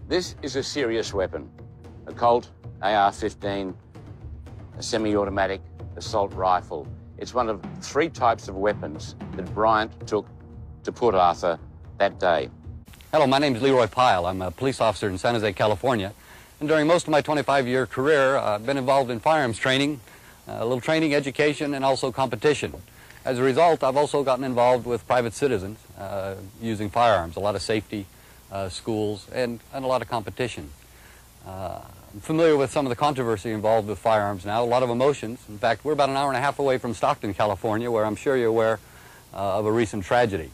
This is a serious weapon. A Colt AR-15, a semi-automatic assault rifle. It's one of 3 types of weapons that Bryant took to Port Arthur that day. Hello, my name is Leroy Pyle. I'm a police officer in San Jose, California. And during most of my 25-year career, I've been involved in firearms training, a little training, education, and also competition. As a result, I've also gotten involved with private citizens using firearms, a lot of safety, schools, and a lot of competition. I'm familiar with some of the controversy involved with firearms now, a lot of emotions. In fact, we're about an hour and a half away from Stockton, California, where I'm sure you're aware of a recent tragedy.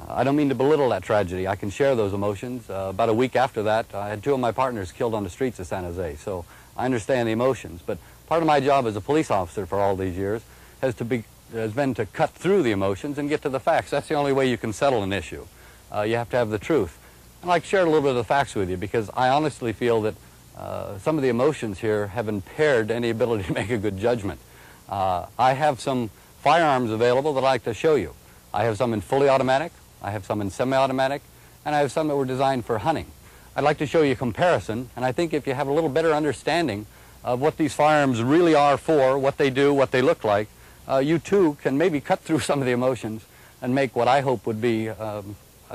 I don't mean to belittle that tragedy. I can share those emotions. About a week after that, I had 2 of my partners killed on the streets of San Jose, so I understand the emotions. But part of my job as a police officer for all these years has been to cut through the emotions and get to the facts. That's the only way you can settle an issue. You have to have the truth. I'd like to share a little bit of the facts with you because I honestly feel that some of the emotions here have impaired any ability to make a good judgment. I have some firearms available that I'd like to show you. I have some in fully automatic, I have some in semi-automatic, and I have some that were designed for hunting. I'd like to show you a comparison, and I think if you have a little better understanding of what these firearms really are for, what they do, what they look like, you too can maybe cut through some of the emotions and make what I hope would be a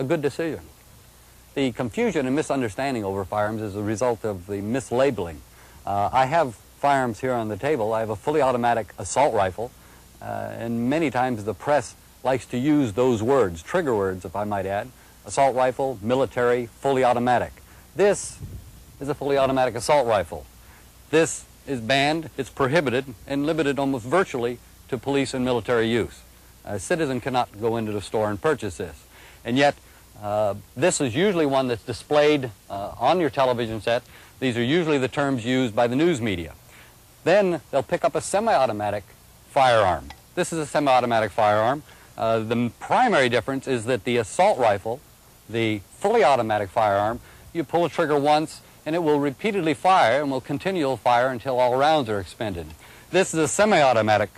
good decision. The confusion and misunderstanding over firearms is a result of the mislabeling. I have firearms here on the table. I have a fully automatic assault rifle, and many times the press likes to use those words, trigger words if I might add, assault rifle, military, fully automatic. This is a fully automatic assault rifle. This is banned, it's prohibited, and limited almost virtually to police and military use. A citizen cannot go into the store and purchase this. And yet, this is usually one that's displayed on your television set. These are usually the terms used by the news media. Then they'll pick up a semi-automatic firearm. This is a semi-automatic firearm. The primary difference is that the assault rifle, the fully automatic firearm, you pull the trigger once and it will repeatedly fire and will continue to fire until all rounds are expended. This is a semi-automatic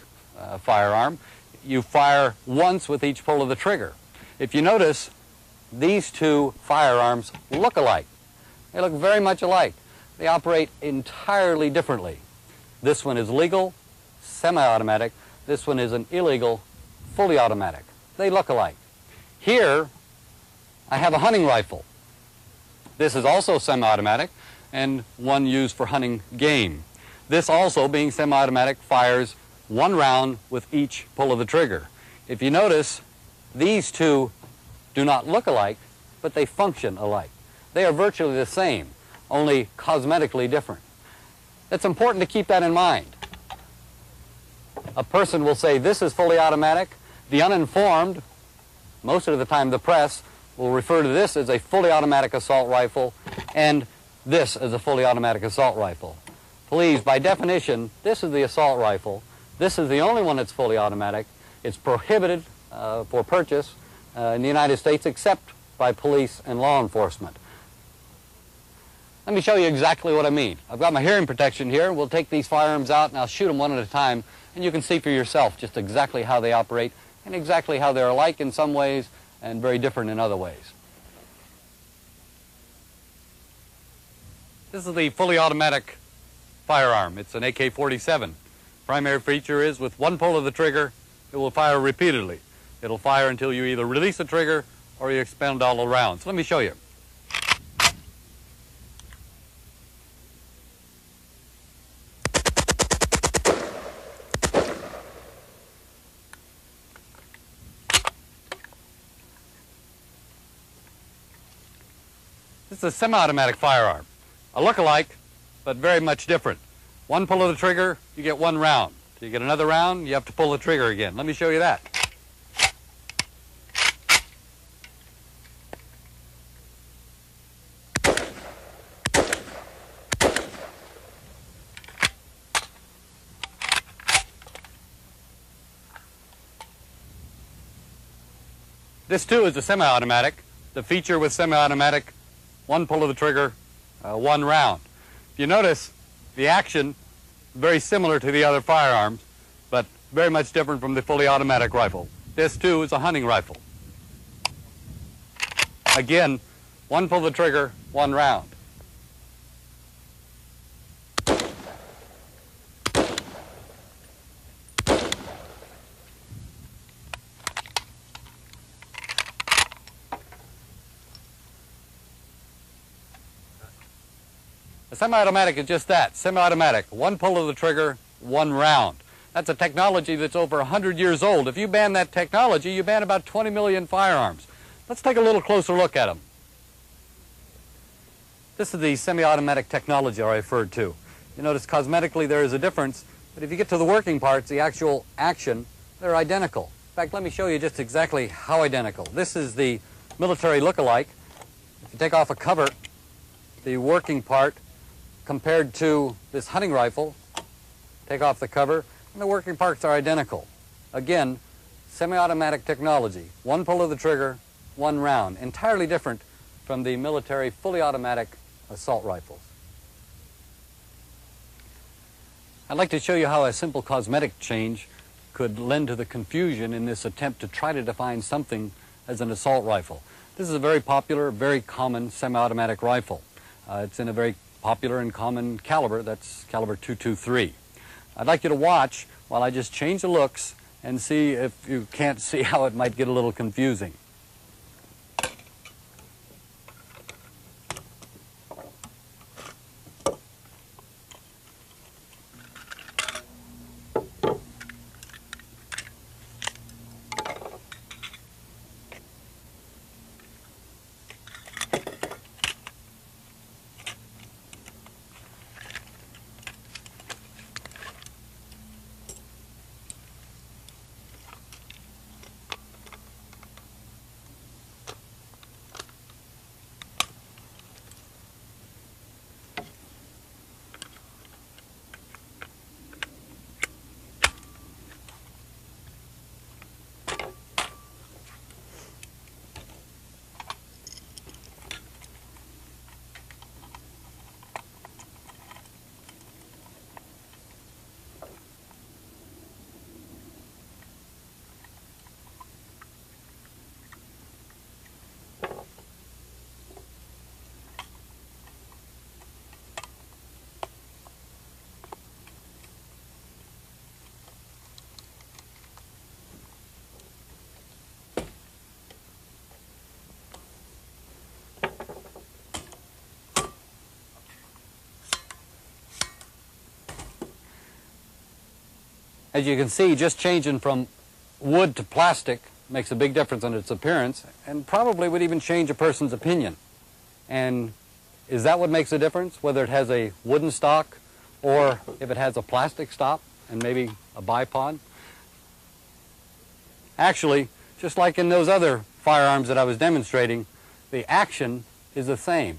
firearm. You fire once with each pull of the trigger. If you notice, these 2 firearms look alike. They look very much alike. They operate entirely differently. This one is legal, semi-automatic. This one is an illegal, fully automatic. They look alike. Here, I have a hunting rifle. This is also semi-automatic and one used for hunting game. This also, being semi-automatic, fires 1 round with each pull of the trigger. If you notice, these 2 do not look alike, but they function alike. They are virtually the same, only cosmetically different. It's important to keep that in mind. A person will say this is fully automatic. The uninformed, most of the time the press, will refer to this as a fully automatic assault rifle and this as a fully automatic assault rifle. Please, by definition, this is the assault rifle. This is the only one that's fully automatic. It's prohibited for purchase in the United States except by police and law enforcement. Let me show you exactly what I mean. I've got my hearing protection here. We'll take these firearms out and I'll shoot them one at a time and you can see for yourself just exactly how they operate and exactly how they're alike in some ways and very different in other ways. This is the fully automatic firearm. It's an AK-47. Primary feature is with 1 pull of the trigger, it will fire repeatedly. It'll fire until you either release the trigger or you expend all the rounds. Let me show you. This is a semi-automatic firearm. A look-alike, but very much different. 1 pull of the trigger, you get 1 round. Till you get another round, you have to pull the trigger again. Let me show you that. This too is a semi-automatic. The feature with semi-automatic, 1 pull of the trigger, 1 round. If you notice, the action very similar to the other firearms, but very much different from the fully automatic rifle. This too is a hunting rifle. Again, 1 pull of the trigger, 1 round. A semi-automatic is just that, semi-automatic. One pull of the trigger, one round. That's a technology that's over 100 years old. If you ban that technology, you ban about 20 million firearms. Let's take a little closer look at them. This is the semi-automatic technology I referred to. You notice cosmetically there is a difference, but if you get to the working parts, the actual action, they're identical. In fact, let me show you just exactly how identical. This is the military look-alike. If you take off a cover, the working part compared to this hunting rifle, take off the cover, and the working parts are identical. Again, semi-automatic technology. One pull of the trigger, one round. Entirely different from the military fully automatic assault rifles. I'd like to show you how a simple cosmetic change could lend to the confusion in this attempt to try to define something as an assault rifle. This is a very popular, very common semi-automatic rifle. It's in a very popular and common caliber, that's caliber .223. I'd like you to watch while I just change the looks and see if you can't see how it might get a little confusing. As you can see, just changing from wood to plastic makes a big difference in its appearance and probably would even change a person's opinion. And is that what makes a difference, whether it has a wooden stock or if it has a plastic stop and maybe a bipod? Actually, just like in those other firearms that I was demonstrating, the action is the same.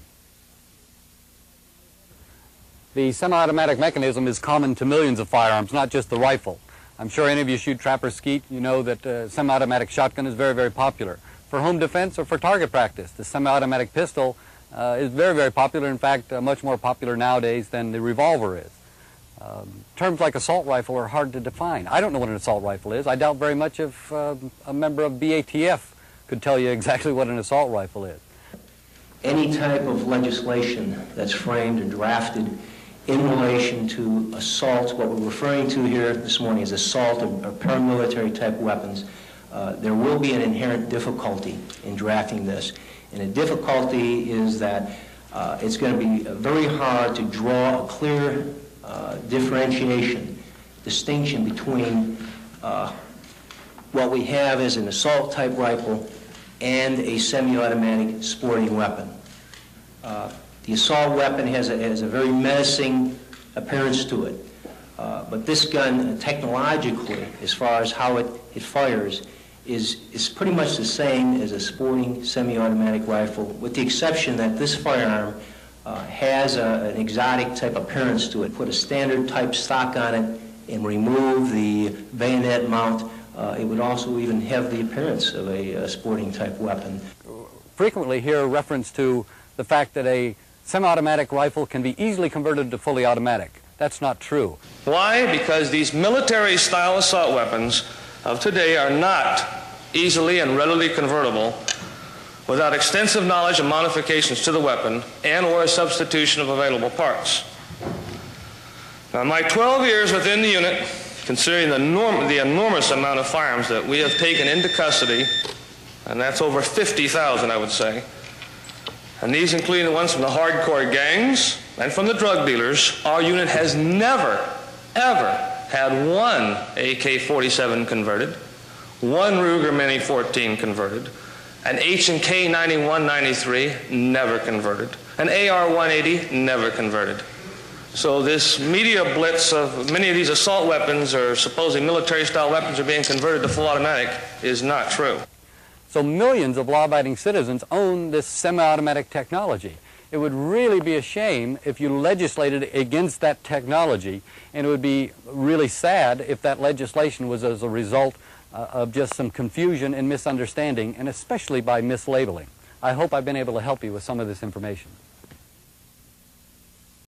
The semi-automatic mechanism is common to millions of firearms, not just the rifle. I'm sure any of you shoot trap or skeet, you know that semi-automatic shotgun is very, very popular. For home defense or for target practice, the semi-automatic pistol is very, very popular. In fact, much more popular nowadays than the revolver is. Terms like assault rifle are hard to define. I don't know what an assault rifle is. I doubt very much if a member of BATF could tell you exactly what an assault rifle is. Any type of legislation that's framed and drafted in relation to assault, what we're referring to here this morning is assault or paramilitary type weapons, there will be an inherent difficulty in drafting this. And the difficulty is that it's going to be very hard to draw a clear distinction between what we have as an assault type rifle and a semi-automatic sporting weapon. The assault weapon has a very menacing appearance to it. But this gun, technologically, as far as how it fires, is pretty much the same as a sporting semi-automatic rifle, with the exception that this firearm has an exotic type appearance to it. Put a standard type stock on it and remove the bayonet mount. It would also even have the appearance of a sporting type weapon. Frequently hear reference to the fact that a semi-automatic rifle can be easily converted to fully automatic. That's not true. Why? Because these military-style assault weapons of today are not easily and readily convertible without extensive knowledge and modifications to the weapon and or a substitution of available parts. Now, in my 12 years within the unit, considering the enormous amount of firearms that we have taken into custody, and that's over 50,000, I would say, and these including the ones from the hardcore gangs, and from the drug dealers, our unit has never, ever had one AK-47 converted, one Ruger Mini-14 converted, an H&K 9193 never converted, an AR-180 never converted. So this media blitz of many of these assault weapons or supposedly military-style weapons are being converted to full automatic is not true. So millions of law-abiding citizens own this semi-automatic technology. It would really be a shame if you legislated against that technology, and it would be really sad if that legislation was as a result of just some confusion and misunderstanding, and especially by mislabeling. I hope I've been able to help you with some of this information.